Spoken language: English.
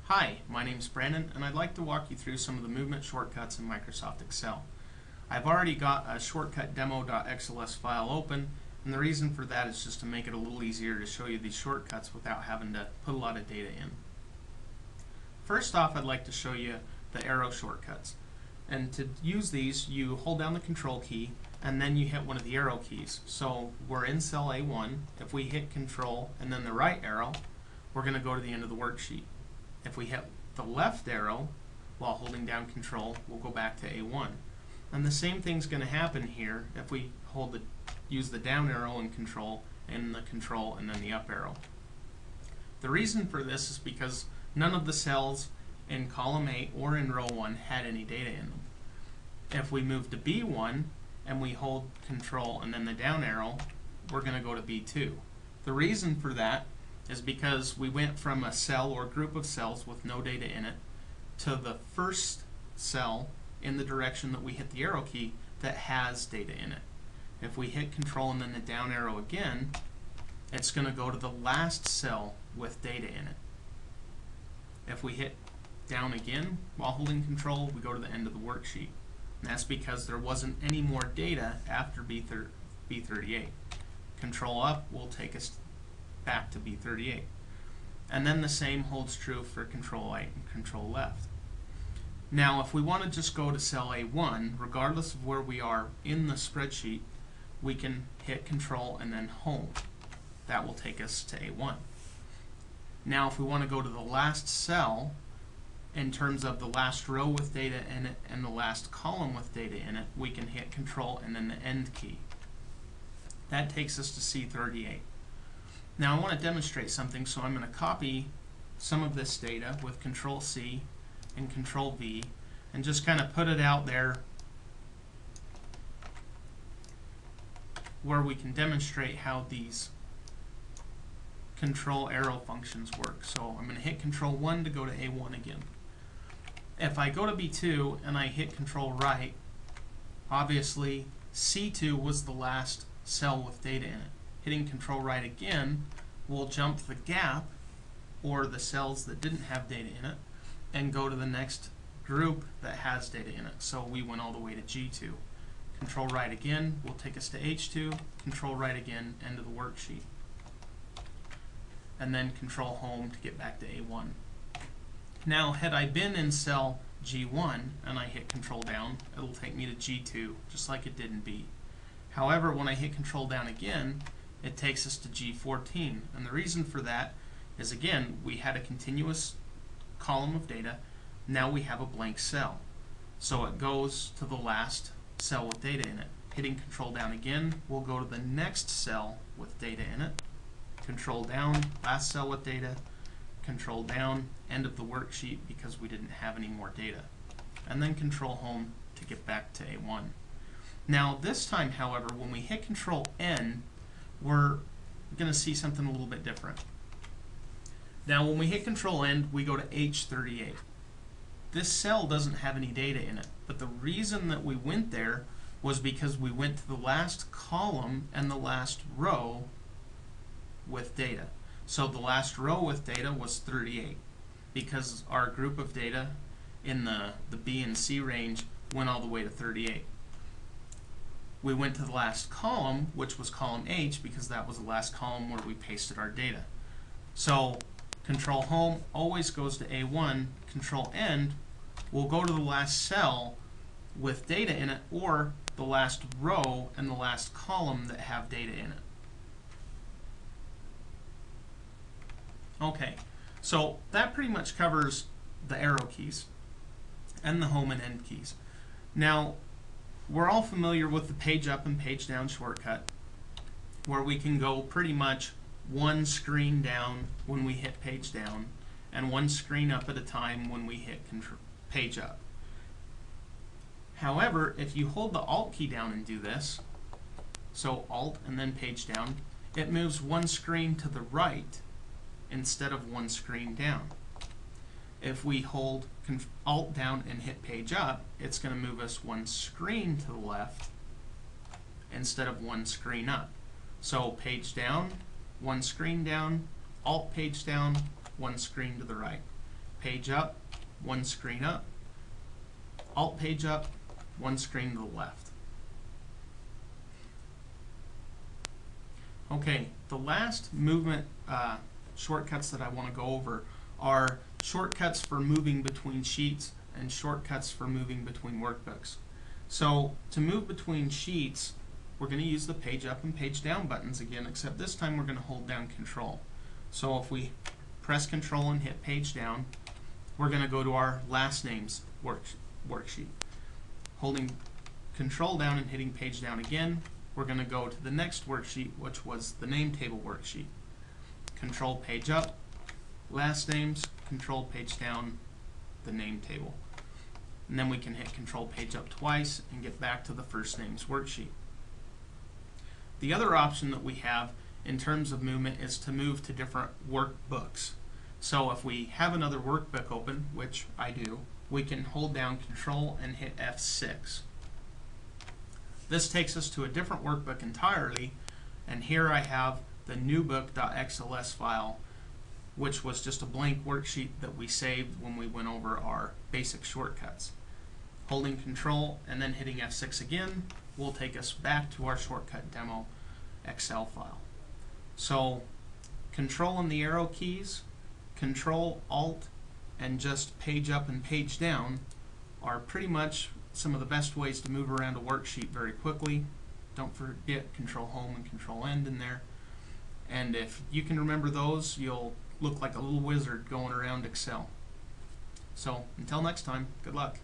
Hi, my name's Brandon, and I'd like to walk you through some of the movement shortcuts in Microsoft Excel. I've already got a shortcut demo.xls file open, and the reason for that is just to make it a little easier to show you these shortcuts without having to put a lot of data in. First off, I'd like to show you the arrow shortcuts. And to use these, you hold down the Control key, and then you hit one of the arrow keys. So we're in cell A1. If we hit Control and then the right arrow, we're going to go to the end of the worksheet. If we hit the left arrow while holding down Control, we'll go back to A1. And the same thing's going to happen here if we use the down arrow and Control and then the up arrow. The reason for this is because none of the cells in column 8 or in row 1 had any data in them. If we move to B1 and we hold Control and then the down arrow, we're going to go to B2. The reason for that is because we went from a cell or group of cells with no data in it to the first cell in the direction that we hit the arrow key that has data in it. If we hit Control and then the down arrow again, it's going to go to the last cell with data in it. If we hit down again while holding Control, we go to the end of the worksheet. And that's because there wasn't any more data after B38. Control up will take us back to B38. And then the same holds true for Control right and Control left. Now if we want to just go to cell A1, regardless of where we are in the spreadsheet, we can hit Control and then Home. That will take us to A1. Now if we want to go to the last cell in terms of the last row with data in it and the last column with data in it, we can hit Control and then the End key. That takes us to C38. Now I want to demonstrate something, so I'm going to copy some of this data with Control C and Control V and just kind of put it out there where we can demonstrate how these control arrow functions work. So I'm going to hit Control 1 to go to A1 again. If I go to B2 and I hit Control right, obviously C2 was the last cell with data in it. Hitting Control right again will jump the gap, or the cells that didn't have data in it, and go to the next group that has data in it. So we went all the way to G2. Control right again will take us to H2, Control right again, end of the worksheet. And then Control Home to get back to A1. Now had I been in cell G1 and I hit Control down, it'll take me to G2 just like it did in B. However, when I hit Control down again, it takes us to G14. And the reason for that is, again, we had a continuous column of data. Now we have a blank cell. So it goes to the last cell with data in it. Hitting Control down again, we'll go to the next cell with data in it. Control down, last cell with data. Control down, end of the worksheet because we didn't have any more data. And then Control Home to get back to A1. Now this time, however, when we hit Control N, we're going to see something a little bit different. Now when we hit Control N, we go to H38. This cell doesn't have any data in it, but the reason that we went there was because we went to the last column and the last row with data. So the last row with data was 38 because our group of data in the B and C range went all the way to 38. We went to the last column, which was column H, because that was the last column where we pasted our data. So Control Home always goes to A1, Control End will go to the last cell with data in it, or the last row and the last column that have data in it. Okay, so that pretty much covers the arrow keys and the home and end keys. Now, we're all familiar with the page up and page down shortcut, where we can go pretty much one screen down when we hit page down and one screen up at a time when we hit page up. However, if you hold the Alt key down and do this, so Alt and then page down, it moves one screen to the right instead of one screen down. If we hold Alt down and hit page up, it's going to move us one screen to the left instead of one screen up. So page down, one screen down, Alt page down, one screen to the right. page up, one screen up, alt page up, one screen to the left. Okay, the last movement shortcuts that I want to go over are shortcuts for moving between sheets and shortcuts for moving between workbooks. So to move between sheets, we're going to use the page up and page down buttons again, except this time we're going to hold down Control. So if we press Control and hit page down, we're going to go to our last names worksheet. Holding Control down and hitting page down again, we're going to go to the next worksheet, which was the name table worksheet. Control page up, last names, Control page down, the name table. And then we can hit Control page up twice and get back to the first names worksheet. The other option that we have in terms of movement is to move to different workbooks. So if we have another workbook open, which I do, we can hold down Control and hit F6. This takes us to a different workbook entirely, and here I have the newbook.xls file, which was just a blank worksheet that we saved when we went over our basic shortcuts. Holding Control and then hitting F6 again will take us back to our shortcut demo Excel file. So Control and the arrow keys, Control, Alt, and just page up and page down are pretty much some of the best ways to move around a worksheet very quickly. Don't forget Control Home and Control End in there. And if you can remember those, you'll look like a little wizard going around Excel. So until next time, good luck.